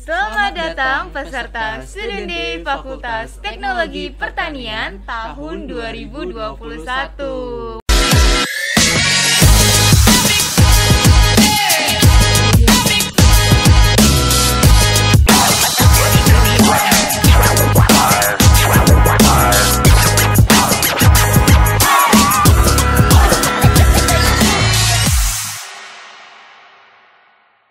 Selamat datang peserta Student Day Fakultas Teknologi Pertanian tahun 2021.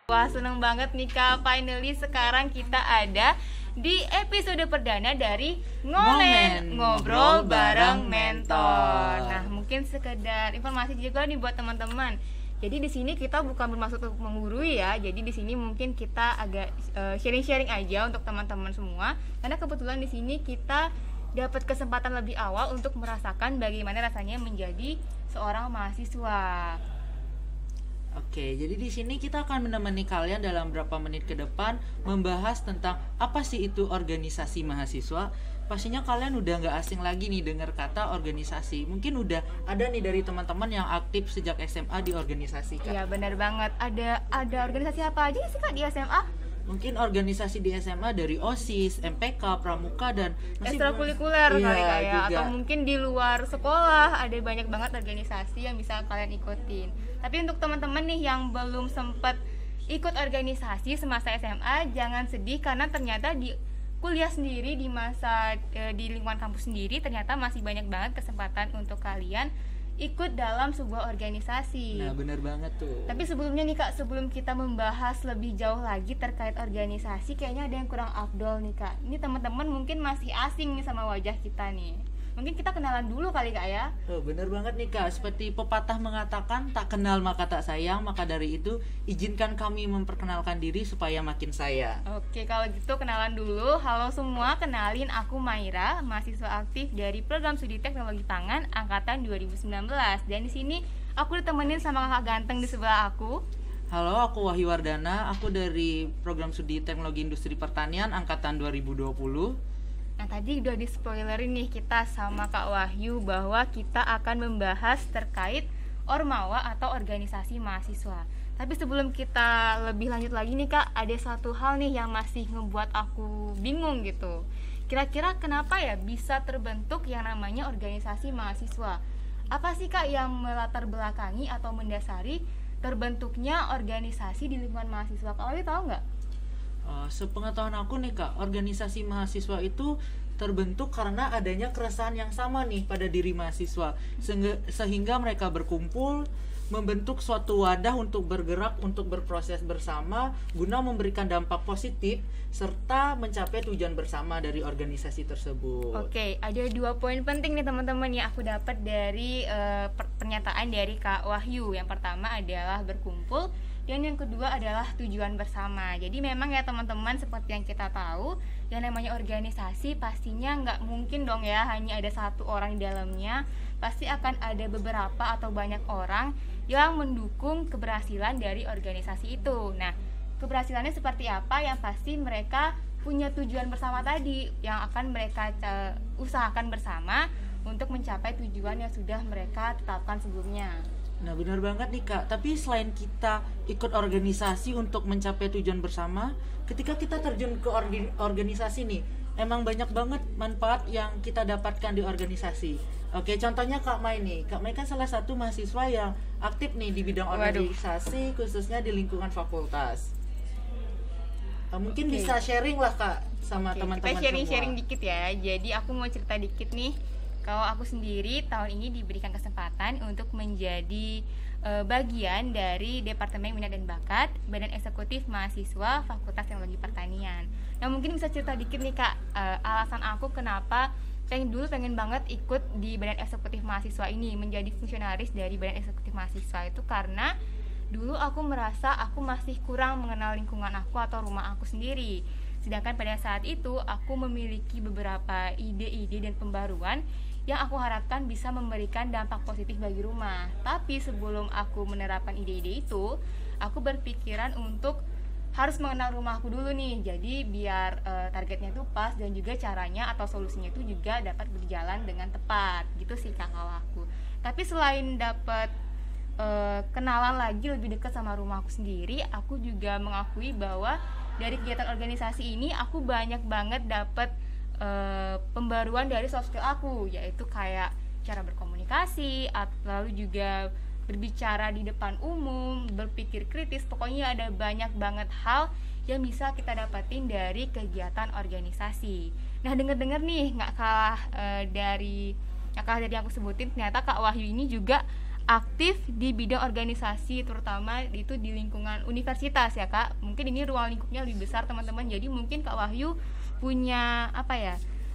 Wah, seneng banget nih Kak, finally sekarang kita ada di episode perdana dari Ngomen, Ngobrol Bareng Mentor. Nah, mungkin sekedar informasi juga nih buat teman-teman. Jadi di sini kita bukan bermaksud untuk menggurui ya. Jadi di sini mungkin kita agak sharing-sharing aja untuk teman-teman semua. Karena kebetulan di sini kita dapat kesempatan lebih awal untuk merasakan bagaimana rasanya menjadi seorang mahasiswa. Oke, jadi di sini kita akan menemani kalian dalam beberapa menit ke depan membahas tentang apa sih itu organisasi mahasiswa. Pastinya kalian udah nggak asing lagi nih dengar kata organisasi. Mungkin udah ada nih dari teman-teman yang aktif sejak SMA di organisasi, Kak. Iya, benar banget. Ada organisasi apa aja sih Kak di SMA? Mungkin organisasi di SMA dari OSIS, MPK, Pramuka, dan ekstrakurikuler kali Kak ya. juga. Atau mungkin di luar sekolah ada banyak banget organisasi yang bisa kalian ikutin. Tapi untuk teman-teman nih yang belum sempat ikut organisasi semasa SMA, jangan sedih karena ternyata di kuliah sendiri di masa di lingkungan kampus sendiri ternyata masih banyak banget kesempatan untuk kalian ikut dalam sebuah organisasi. Nah, benar banget tuh. Tapi sebelumnya nih Kak, sebelum kita membahas lebih jauh lagi terkait organisasi, kayaknya ada yang kurang afdol nih Kak. Ini teman-teman mungkin masih asing nih sama wajah kita nih. Mungkin kita kenalan dulu kali Kak ya. Oh, benar banget nih Kak. Seperti pepatah mengatakan, tak kenal maka tak sayang. Maka dari itu, izinkan kami memperkenalkan diri supaya makin sayang. Oke, kalau gitu kenalan dulu. Halo semua, kenalin aku Maira, mahasiswa aktif dari program studi teknologi pangan angkatan 2019. Dan di sini aku ditemenin sama kakak ganteng di sebelah aku. Halo, aku Wahyu Wardana. Aku dari program studi teknologi industri pertanian angkatan 2020. Nah, tadi udah di-spoilerin nih kita sama Kak Wahyu bahwa kita akan membahas terkait Ormawa atau organisasi mahasiswa. Tapi sebelum kita lebih lanjut lagi nih Kak, ada satu hal nih yang masih ngebuat aku bingung gitu. Kira-kira kenapa ya bisa terbentuk yang namanya organisasi mahasiswa? Apa sih Kak yang melatar belakangi atau mendasari terbentuknya organisasi di lingkungan mahasiswa? Kak Wahyu tahu nggak? Sepengetahuan aku nih Kak, organisasi mahasiswa itu terbentuk karena adanya keresahan yang sama nih pada diri mahasiswa, sehingga mereka berkumpul membentuk suatu wadah untuk bergerak, untuk berproses bersama guna memberikan dampak positif serta mencapai tujuan bersama dari organisasi tersebut. Oke, ada 2 poin penting nih teman-teman yang aku dapat dari pernyataan dari Kak Wahyu. Yang pertama adalah berkumpul, dan yang kedua adalah tujuan bersama. Jadi memang ya teman-teman, seperti yang kita tahu, yang namanya organisasi pastinya nggak mungkin dong ya hanya ada satu orang di dalamnya. Pasti akan ada beberapa atau banyak orang yang mendukung keberhasilan dari organisasi itu. Nah, keberhasilannya seperti apa? Yang pasti mereka punya tujuan bersama tadi yang akan mereka usahakan bersama untuk mencapai tujuan yang sudah mereka tetapkan sebelumnya. Nah, benar banget nih Kak. Tapi selain kita ikut organisasi untuk mencapai tujuan bersama, ketika kita terjun ke organisasi nih, emang banyak banget manfaat yang kita dapatkan di organisasi. Oke, contohnya Kak Mai nih. Kak Mai kan salah satu mahasiswa yang aktif nih di bidang organisasi, khususnya di lingkungan fakultas. Mungkin bisa sharing lah Kak sama teman-teman kita sharing-sharing semua. dikit ya. Jadi aku mau cerita dikit nih. Kalau aku sendiri tahun ini diberikan kesempatan untuk menjadi bagian dari Departemen Minat dan Bakat Badan Eksekutif Mahasiswa Fakultas Teknologi Pertanian. Nah, mungkin bisa cerita dikit nih Kak, alasan aku kenapa pengen banget ikut di Badan Eksekutif Mahasiswa ini, menjadi fungsionaris dari Badan Eksekutif Mahasiswa itu karena dulu aku merasa aku masih kurang mengenal lingkungan aku atau rumah aku sendiri. Sedangkan pada saat itu aku memiliki beberapa ide-ide dan pembaruan yang aku harapkan bisa memberikan dampak positif bagi rumah. Tapi sebelum aku menerapkan ide-ide itu, aku berpikiran untuk harus mengenal rumahku dulu nih. Jadi biar targetnya itu pas dan juga caranya atau solusinya itu juga dapat berjalan dengan tepat. Gitu sih kalau aku. Tapi selain dapat kenalan lagi lebih dekat sama rumahku sendiri, aku juga mengakui bahwa dari kegiatan organisasi ini aku banyak banget dapat pembaruan dari soft skill aku, yaitu kayak cara berkomunikasi, lalu juga berbicara di depan umum, berpikir kritis. Pokoknya ada banyak banget hal yang bisa kita dapatin dari kegiatan organisasi. Nah, dengar-dengar nih nggak kalah dari yang aku sebutin, ternyata Kak Wahyu ini juga aktif di bidang organisasi, terutama itu di lingkungan universitas ya Kak. Mungkin ini ruang lingkupnya lebih besar teman-teman, jadi mungkin Kak Wahyu punya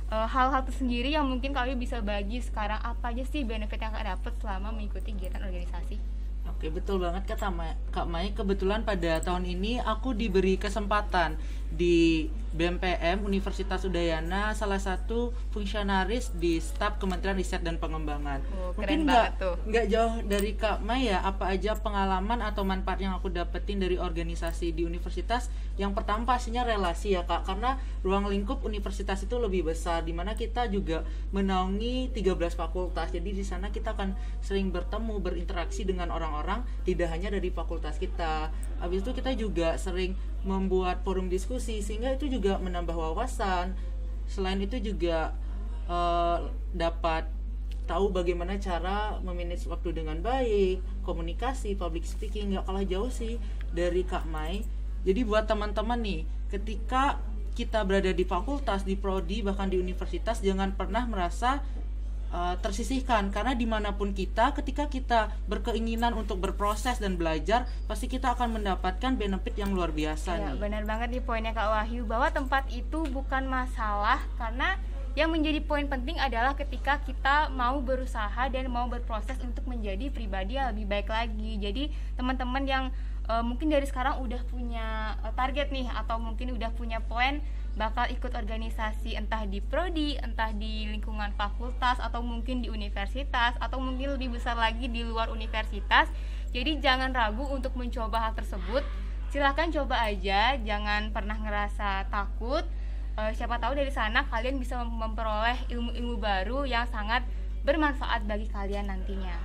hal-hal tersendiri yang mungkin Kak Wahyu bisa bagi sekarang, apa aja sih benefit yang Kak dapat selama mengikuti kegiatan organisasi. Oke, betul banget Kak Mai. Kebetulan pada tahun ini aku diberi kesempatan di BMPM Universitas Udayana, salah satu fungsionaris di staf Kementerian Riset dan Pengembangan. Keren Mungkin banget tuh. nggak jauh dari Kak Mai ya, apa aja pengalaman atau manfaat yang aku dapetin dari organisasi di universitas. Yang pertama pastinya relasi ya Kak, karena ruang lingkup universitas itu lebih besar, dimana kita juga menaungi 13 fakultas. Jadi di sana kita akan sering bertemu, berinteraksi dengan orang-orang tidak hanya dari fakultas kita. Habis itu kita juga sering membuat forum diskusi, sehingga itu juga menambah wawasan. Selain itu juga dapat tahu bagaimana cara memanage waktu dengan baik, komunikasi, public speaking. Nggak kalah jauh sih dari Kak Mai. Jadi buat teman-teman nih, ketika kita berada di fakultas, di prodi, bahkan di universitas, jangan pernah merasa tersisihkan, karena dimanapun kita, ketika kita berkeinginan untuk berproses dan belajar, pasti kita akan mendapatkan benefit yang luar biasa Ya, nih. benar banget nih poinnya Kak Wahyu, bahwa tempat itu bukan masalah, karena yang menjadi poin penting adalah ketika kita mau berusaha dan mau berproses untuk menjadi pribadi yang lebih baik lagi. Jadi teman-teman yang mungkin dari sekarang udah punya target nih, atau mungkin udah punya plan bakal ikut organisasi, entah di prodi, entah di lingkungan fakultas, atau mungkin di universitas, atau mungkin lebih besar lagi di luar universitas. Jadi jangan ragu untuk mencoba hal tersebut. Silahkan coba aja, jangan pernah ngerasa takut. Siapa tahu dari sana kalian bisa memperoleh ilmu-ilmu baru yang sangat bermanfaat bagi kalian nantinya.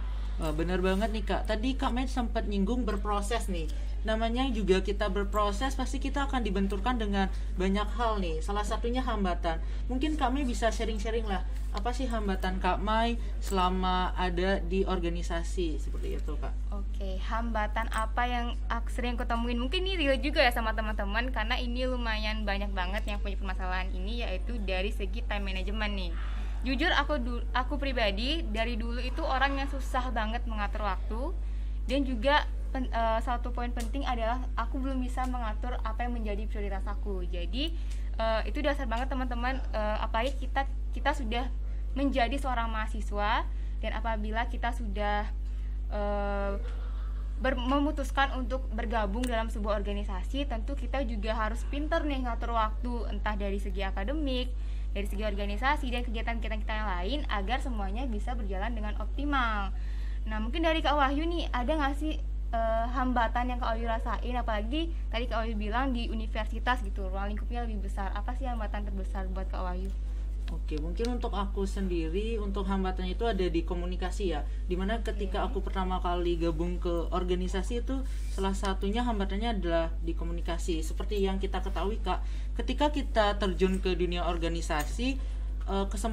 Benar banget nih Kak. Tadi Kak Med sempat nyinggung berproses nih. Namanya juga kita berproses, pasti kita akan dibenturkan dengan banyak hal nih. Salah satunya hambatan. Mungkin Kak Mai bisa sharing-sharing lah, apa sih hambatan Kak Mai selama ada di organisasi seperti itu Kak? Oke, hambatan apa yang sering aku temuin? Mungkin ini real juga ya sama teman-teman, karena ini lumayan banyak banget yang punya permasalahan ini, yaitu dari segi time management nih. Jujur aku pribadi dari dulu itu orang yang susah banget mengatur waktu, dan juga satu poin penting adalah aku belum bisa mengatur apa yang menjadi prioritas aku. Jadi itu dasar banget teman-teman, apalagi kita sudah menjadi seorang mahasiswa, dan apabila kita sudah memutuskan untuk bergabung dalam sebuah organisasi, tentu kita juga harus pintar nih ngatur waktu, entah dari segi akademik, dari segi organisasi, dan kegiatan-kegiatan kita yang lain, agar semuanya bisa berjalan dengan optimal. Nah, mungkin dari Kak Wahyu nih, ada nggak sih hambatan yang Kak Wahyu rasain, apalagi tadi Kak Wahyu bilang di universitas gitu, ruang lingkupnya lebih besar. Apa sih hambatan terbesar buat Kak Wahyu? Oke, mungkin untuk aku sendiri, untuk hambatannya itu ada di komunikasi ya. Dimana ketika aku pertama kali gabung ke organisasi itu, salah satunya hambatannya adalah di komunikasi. Seperti yang kita ketahui Kak, ketika kita terjun ke dunia organisasi,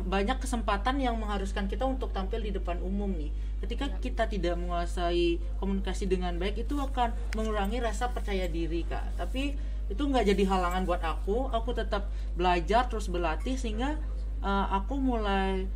banyak kesempatan yang mengharuskan kita untuk tampil di depan umum nih. Ketika kita tidak menguasai komunikasi dengan baik, itu akan mengurangi rasa percaya diri Kak. Tapi itu nggak jadi halangan buat aku tetap belajar terus berlatih, sehingga aku mulai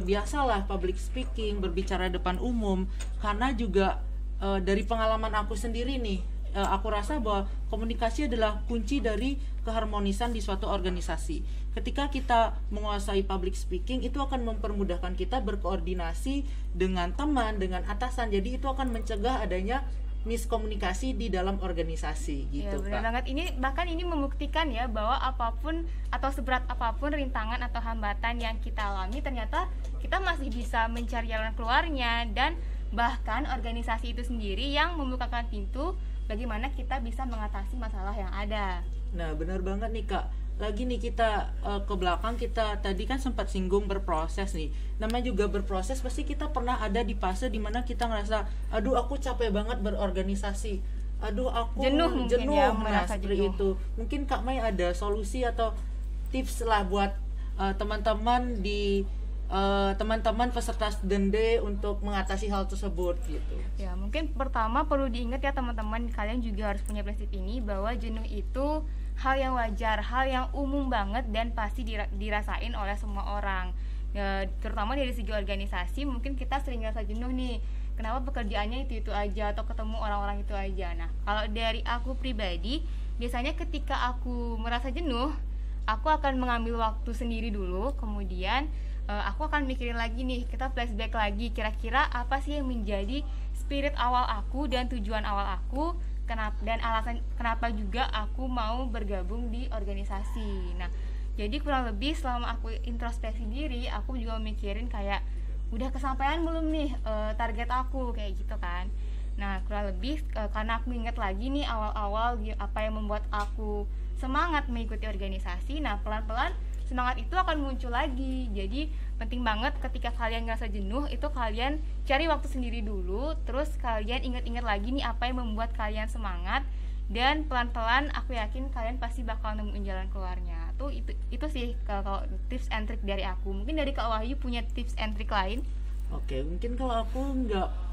biasalah public speaking, berbicara depan umum. Karena juga dari pengalaman aku sendiri nih, aku rasa bahwa komunikasi adalah kunci dari keharmonisan di suatu organisasi. Ketika kita menguasai public speaking, itu akan mempermudahkan kita berkoordinasi dengan teman, dengan atasan. Jadi itu akan mencegah adanya miskomunikasi di dalam organisasi gitu. Ya, benar banget. Ini membuktikan ya bahwa apapun atau seberat apapun rintangan atau hambatan yang kita alami, ternyata kita masih bisa mencari jalan keluarnya, dan bahkan organisasi itu sendiri yang membukakan pintu bagaimana kita bisa mengatasi masalah yang ada. Nah, benar banget nih Kak. Lagi nih kita ke belakang, kita tadi kan sempat singgung berproses nih. Namanya juga berproses, pasti kita pernah ada di fase dimana kita ngerasa, aduh aku capek banget berorganisasi, aduh aku Jenuh mungkin ya, nah merasa seperti jenuh. itu. Mungkin Kak Mai ada solusi atau tips lah buat teman-teman teman-teman peserta Student Day untuk mengatasi hal tersebut gitu. Ya, mungkin pertama perlu diingat ya teman-teman, kalian juga harus punya prinsip ini bahwa jenuh itu hal yang wajar, hal yang umum banget dan pasti dirasain oleh semua orang. Ya, terutama dari segi organisasi, mungkin kita sering ngerasa jenuh nih. Kenapa pekerjaannya itu aja atau ketemu orang-orang itu aja. Nah, kalau dari aku pribadi, biasanya ketika aku merasa jenuh, aku akan mengambil waktu sendiri dulu, kemudian aku akan mikirin lagi nih, kita flashback lagi kira-kira apa sih yang menjadi spirit awal aku dan tujuan awal aku, dan alasan kenapa juga aku mau bergabung di organisasi. Nah, jadi kurang lebih selama aku introspeksi diri, aku juga mikirin kayak udah kesampaian belum nih target aku, kayak gitu kan. Nah, kurang lebih karena aku ingat lagi nih awal-awal apa yang membuat aku semangat mengikuti organisasi. Nah, pelan-pelan semangat itu akan muncul lagi. Jadi penting banget ketika kalian ngerasa jenuh itu kalian cari waktu sendiri dulu, terus kalian ingat-ingat lagi nih apa yang membuat kalian semangat, dan pelan-pelan aku yakin kalian pasti bakal nemuin jalan keluarnya. Itu sih kalau tips and trick dari aku. Mungkin dari Kak Wahyu punya tips and trick lain? Oke, mungkin kalau aku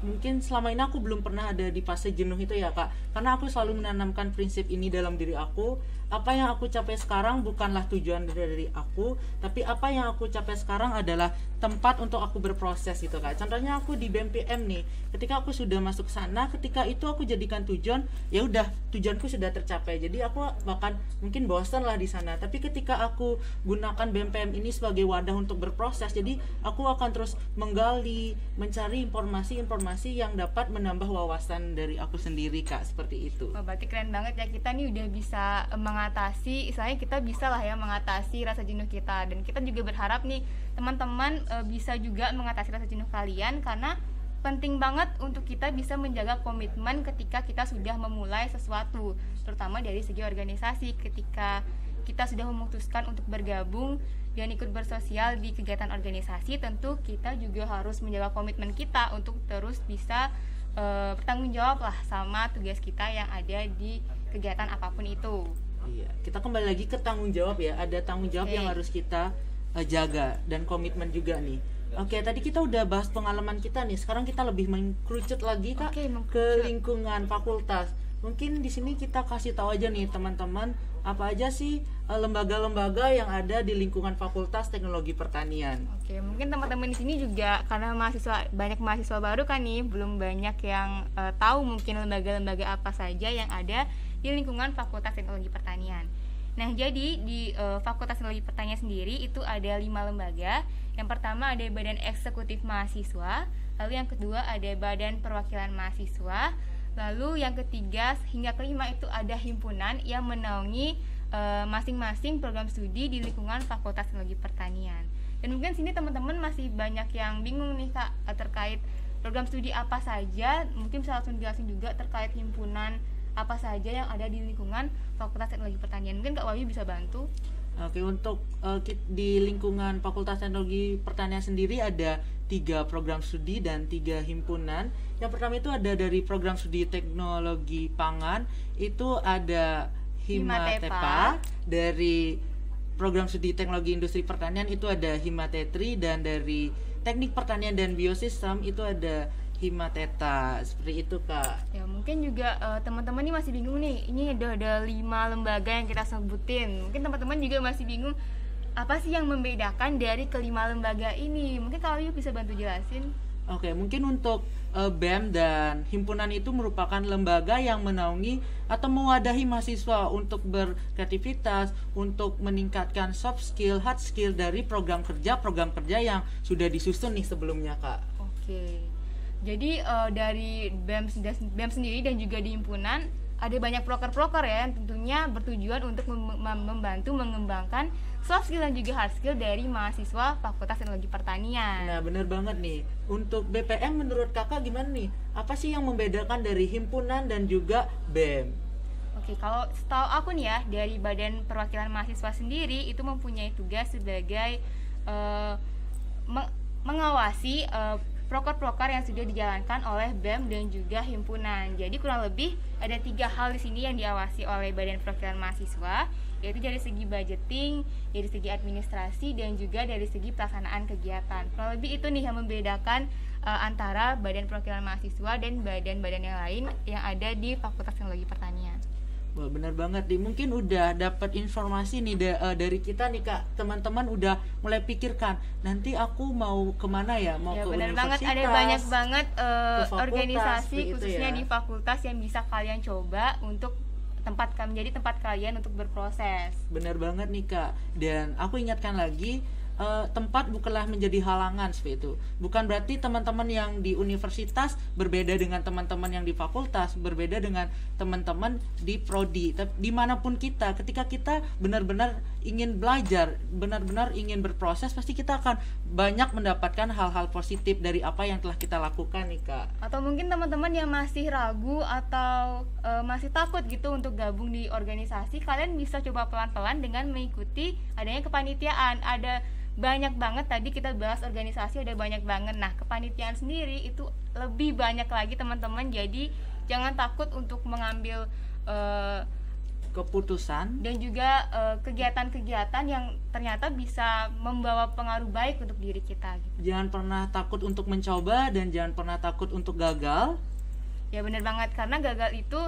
mungkin selama ini aku belum pernah ada di fase jenuh itu ya Kak. Karena aku selalu menanamkan prinsip ini dalam diri aku. Apa yang aku capai sekarang bukanlah tujuan dari aku, tapi apa yang aku capai sekarang adalah tempat untuk aku berproses gitu Kak. Contohnya aku di BMPM nih, ketika aku sudah masuk sana, ketika itu aku jadikan tujuan, ya udah tujuanku sudah tercapai. Jadi aku bahkan mungkin bosan lah di sana. Tapi ketika aku gunakan BMPM ini sebagai wadah untuk berproses, jadi aku akan terus menggali, mencari informasi-informasi yang dapat menambah wawasan dari aku sendiri Kak, seperti itu. Oh, berarti keren banget ya, kita nih udah bisa mengatasi, istilahnya kita bisa lah ya mengatasi rasa jenuh kita. Dan kita juga berharap nih teman-teman bisa juga mengatasi rasa jenuh kalian, karena penting banget untuk kita bisa menjaga komitmen ketika kita sudah memulai sesuatu, terutama dari segi organisasi. Ketika kita sudah memutuskan untuk bergabung dan ikut bersosial di kegiatan organisasi, tentu kita juga harus menjaga komitmen kita untuk terus bisa bertanggung jawab lah sama tugas kita yang ada di kegiatan apapun itu. Iya, kita kembali lagi ke tanggung jawab ya. Ada tanggung jawab yang harus kita jaga, dan komitmen juga nih. Oke, tadi kita udah bahas pengalaman kita nih. Sekarang kita lebih mengkerucut lagi Kak ke lingkungan fakultas. Mungkin di sini kita kasih tahu aja nih teman-teman, apa aja sih lembaga-lembaga yang ada di lingkungan Fakultas Teknologi Pertanian. Oke, mungkin teman-teman di sini juga karena banyak mahasiswa baru kan nih, belum banyak yang tahu mungkin lembaga-lembaga apa saja yang ada di lingkungan Fakultas Teknologi Pertanian. Nah, jadi di Fakultas Teknologi Pertanian sendiri itu ada 5 lembaga. Yang pertama ada Badan Eksekutif Mahasiswa, lalu yang kedua ada Badan Perwakilan Mahasiswa, lalu yang ketiga hingga kelima itu ada himpunan yang menaungi masing-masing program studi di lingkungan Fakultas Teknologi Pertanian. Dan mungkin sini teman-teman masih banyak yang bingung nih Kak terkait program studi apa saja. Mungkin bisa langsung dijelasin juga terkait himpunan apa saja yang ada di lingkungan Fakultas Teknologi Pertanian. Mungkin Kak Wahyu bisa bantu. Oke, untuk di lingkungan Fakultas Teknologi Pertanian sendiri ada 3 program studi dan 3 himpunan. Yang pertama itu ada dari program studi Teknologi Pangan, itu ada Himatepa. Dari program studi Teknologi Industri Pertanian itu ada Himatetri, dan dari Teknik Pertanian dan Biosistem itu ada Himateta. Seperti itu Kak. Ya, mungkin juga teman-teman ini masih bingung nih, ini ada 5 lembaga yang kita sebutin. Mungkin teman-teman juga masih bingung apa sih yang membedakan dari kelima lembaga ini. Mungkin kalau Yu bisa bantu jelasin. Oke, mungkin untuk BEM dan himpunan itu merupakan lembaga yang menaungi atau mewadahi mahasiswa untuk berkreativitas, untuk meningkatkan soft skill, hard skill dari program kerja yang sudah disusun nih sebelumnya Kak. Oke. Jadi dari BEM sendiri dan juga di himpunan ada banyak proker-proker ya yang tentunya bertujuan untuk membantu mengembangkan soft skill dan juga hard skill dari mahasiswa Fakultas Teknologi Pertanian. Nah, bener banget nih. Untuk BPM menurut kakak gimana nih? Apa sih yang membedakan dari himpunan dan juga BEM? Oke, kalau setahu aku nih ya, dari Badan Perwakilan Mahasiswa sendiri itu mempunyai tugas sebagai mengawasi proker-proker yang sudah dijalankan oleh BEM dan juga himpunan. Jadi kurang lebih ada 3 hal di sini yang diawasi oleh Badan Perwakilan Mahasiswa, yaitu dari segi budgeting, dari segi administrasi, dan juga dari segi pelaksanaan kegiatan. Kurang lebih itu nih yang membedakan antara Badan Perwakilan Mahasiswa dan badan-badan yang lain yang ada di Fakultas Teknologi Pertanian. Wah, benar banget nih. Mungkin udah dapat informasi nih dari kita nih Kak. Teman-teman udah mulai pikirkan, nanti aku mau kemana ya? Mau Ya, ke benar banget, universitas, ada banyak banget fakultas, organisasi gitu khususnya ya. di fakultas yang bisa kalian coba untuk menjadi tempat kalian untuk berproses. Benar banget nih Kak. Dan aku ingatkan lagi, tempat bukanlah menjadi halangan seperti itu. Bukan berarti teman-teman yang di universitas berbeda dengan teman-teman yang di fakultas, berbeda dengan teman-teman di prodi. Dimanapun kita, ketika kita benar-benar ingin belajar, benar-benar ingin berproses, pasti kita akan banyak mendapatkan hal-hal positif dari apa yang telah kita lakukan nih Kak. Atau mungkin teman-teman yang masih ragu atau masih takut gitu untuk gabung di organisasi, kalian bisa coba pelan-pelan dengan mengikuti adanya kepanitiaan. Ada banyak banget, tadi kita bahas organisasi ada banyak banget. Nah, kepanitiaan sendiri itu lebih banyak lagi teman-teman. Jadi jangan takut untuk mengambil keputusan dan juga kegiatan-kegiatan yang ternyata bisa membawa pengaruh baik untuk diri kita gitu. Jangan pernah takut untuk mencoba dan jangan pernah takut untuk gagal. Ya benar banget, karena gagal itu,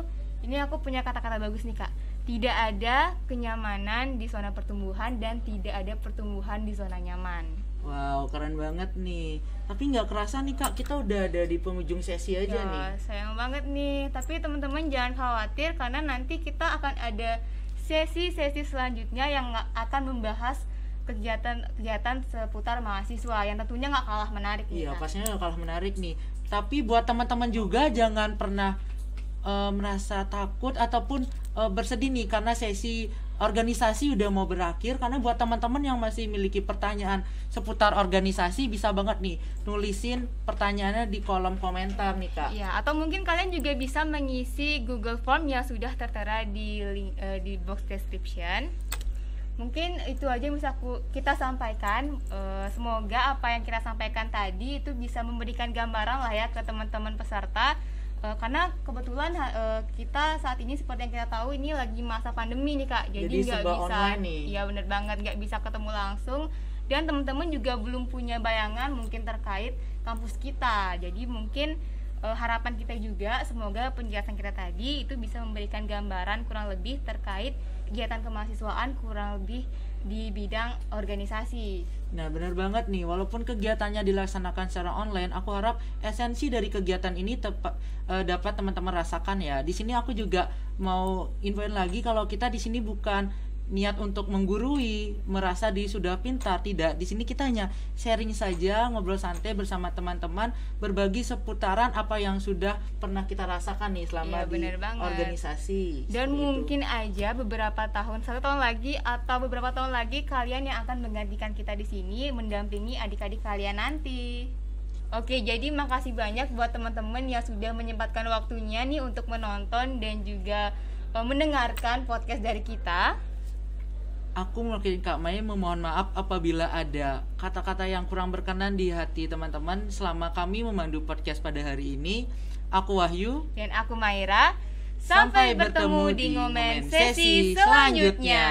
ini aku punya kata-kata bagus nih Kak. Tidak ada kenyamanan di zona pertumbuhan dan tidak ada pertumbuhan di zona nyaman. Wow, keren banget nih. Tapi nggak kerasa nih Kak, kita udah ada di penghujung sesi aja Ya, nih. sayang banget nih. Tapi teman-teman jangan khawatir, karena nanti kita akan ada sesi-sesi selanjutnya yang akan membahas kegiatan-kegiatan seputar mahasiswa yang tentunya nggak kalah menarik nih Iya, Kak. pastinya nggak kalah menarik nih. Tapi buat teman-teman juga jangan pernah merasa takut ataupun bersedih nih karena sesi organisasi udah mau berakhir. Karena buat teman-teman yang masih memiliki pertanyaan seputar organisasi, bisa banget nih nulisin pertanyaannya di kolom komentar nih Kak. Ya, atau mungkin kalian juga bisa mengisi Google Form yang sudah tertera di link, di box description. Mungkin itu aja yang bisa kita sampaikan. Semoga apa yang kita sampaikan tadi itu bisa memberikan gambaran lah ya ke teman-teman peserta. Karena kebetulan kita saat ini seperti yang kita tahu ini lagi masa pandemi nih Kak, jadi nggak serba bisa, online nih. ya bener banget, nggak bisa ketemu langsung, dan teman-teman juga belum punya bayangan mungkin terkait kampus kita. Jadi mungkin harapan kita juga semoga penjelasan kita tadi itu bisa memberikan gambaran kurang lebih terkait kegiatan kemahasiswaan kurang lebih di bidang organisasi. Nah, benar banget nih. Walaupun kegiatannya dilaksanakan secara online, aku harap esensi dari kegiatan ini dapat teman-teman rasakan ya. Di sini aku juga mau infoin lagi kalau kita di sini bukan niat untuk menggurui, merasa sudah pintar, tidak. Di sini kita hanya sharing saja, ngobrol santai bersama teman-teman, berbagi seputaran apa yang sudah pernah kita rasakan nih selama Ya, di bener banget. organisasi. Dan Seperti mungkin itu. aja beberapa tahun, 1 tahun lagi atau beberapa tahun lagi kalian yang akan menggantikan kita di sini mendampingi adik-adik kalian nanti. Oke, jadi makasih banyak buat teman-teman yang sudah menyempatkan waktunya nih untuk menonton dan juga mendengarkan podcast dari kita. Aku mewakili Kak Mai memohon maaf apabila ada kata-kata yang kurang berkenan di hati teman-teman selama kami memandu podcast pada hari ini. Aku Wahyu. Dan aku Maira. Sampai bertemu di ngomen sesi selanjutnya.